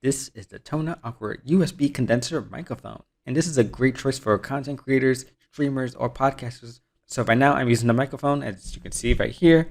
This is the TONOR ORCA USB condenser microphone, and this is a great choice for content creators, streamers, or podcasters. So right now I'm using the microphone, as you can see right here.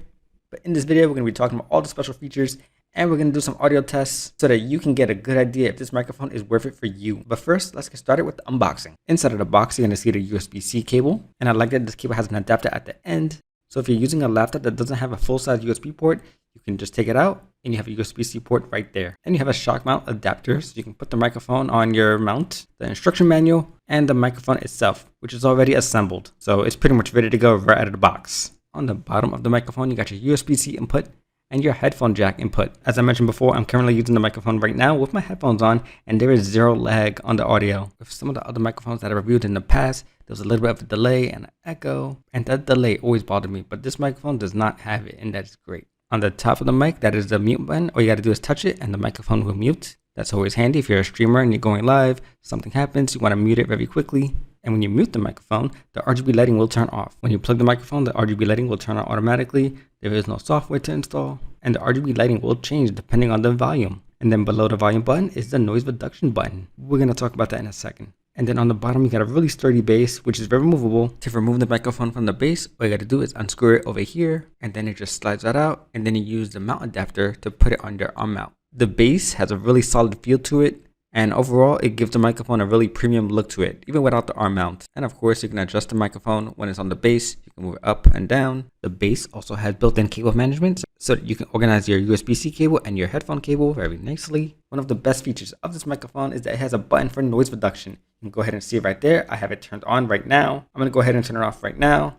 But in this video, we're going to be talking about all the special features, and we're going to do some audio tests so that you can get a good idea if this microphone is worth it for you. But first, let's get started with the unboxing. Inside of the box, you're going to see the USB-C cable, and I like that this cable has an adapter at the end. So if you're using a laptop that doesn't have a full-size USB port, you can just take it out and you have a USB-C port right there. And you have a shock mount adapter, so you can put the microphone on your mount, the instruction manual, and the microphone itself, which is already assembled. So it's pretty much ready to go right out of the box. On the bottom of the microphone, you got your USB-C input and your headphone jack input. As I mentioned before, I'm currently using the microphone right now with my headphones on, and there is zero lag on the audio. With some of the other microphones that I reviewed in the past, there was a little bit of a delay and an echo, and that delay always bothered me, but this microphone does not have it, and that's great. On the top of the mic, that is the mute button. All you gotta do is touch it and the microphone will mute. That's always handy if you're a streamer and you're going live, something happens, you wanna mute it very quickly. And when you mute the microphone, the RGB lighting will turn off. When you plug the microphone, the RGB lighting will turn on automatically. There is no software to install, and the RGB lighting will change depending on the volume. And then below the volume button is the noise reduction button. We're gonna talk about that in a second. And then on the bottom, you got a really sturdy base, which is very removable. To remove the microphone from the base, all you gotta do is unscrew it over here, and then it just slides right out. And then you use the mount adapter to put it on your arm mount. The base has a really solid feel to it, and overall, it gives the microphone a really premium look to it, even without the arm mount. And of course, you can adjust the microphone when it's on the base. You can move it up and down. The base also has built-in cable management, so that you can organize your USB-C cable and your headphone cable very nicely. One of the best features of this microphone is that it has a button for noise reduction. You can go ahead and see it right there. I have it turned on right now. I'm gonna go ahead and turn it off right now.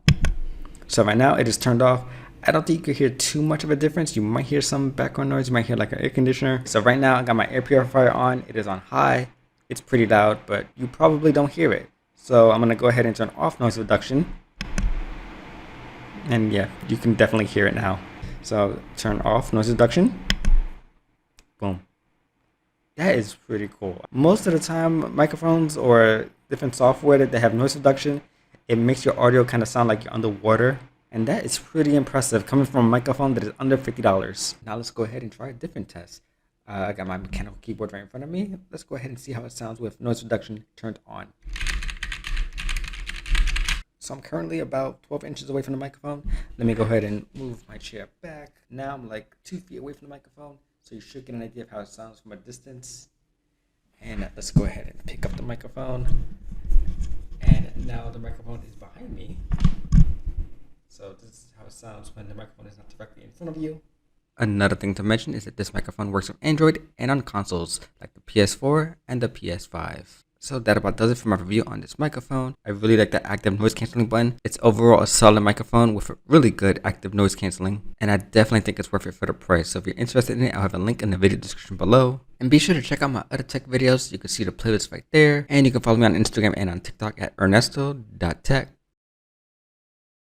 So right now, it is turned off. I don't think you could hear too much of a difference. You might hear some background noise. You might hear like an air conditioner. So right now I got my air purifier on. It is on high. It's pretty loud, but you probably don't hear it. So I'm gonna go ahead and turn off noise reduction. And yeah, you can definitely hear it now. So turn off noise reduction. Boom. That is pretty cool. Most of the time, microphones or different software that they have noise reduction, it makes your audio kind of sound like you're underwater. And that is pretty impressive coming from a microphone that is under $50. Now let's go ahead and try a different test. I got my mechanical keyboard right in front of me. Let's go ahead and see how it sounds with noise reduction turned on. So I'm currently about 12 inches away from the microphone. Let me go ahead and move my chair back. Now I'm like 2 feet away from the microphone. So you should get an idea of how it sounds from a distance. And let's go ahead and pick up the microphone. And now the microphone is behind me. So this is how it sounds when the microphone is not directly in front of you. Another thing to mention is that this microphone works on Android and on consoles like the PS4 and the PS5. So that about does it for my review on this microphone. I really like the active noise cancelling button. It's overall a solid microphone with a really good active noise cancelling. And I definitely think it's worth it for the price. So if you're interested in it, I'll have a link in the video description below. And be sure to check out my other tech videos. You can see the playlist right there. And you can follow me on Instagram and on TikTok at ernesto.tech.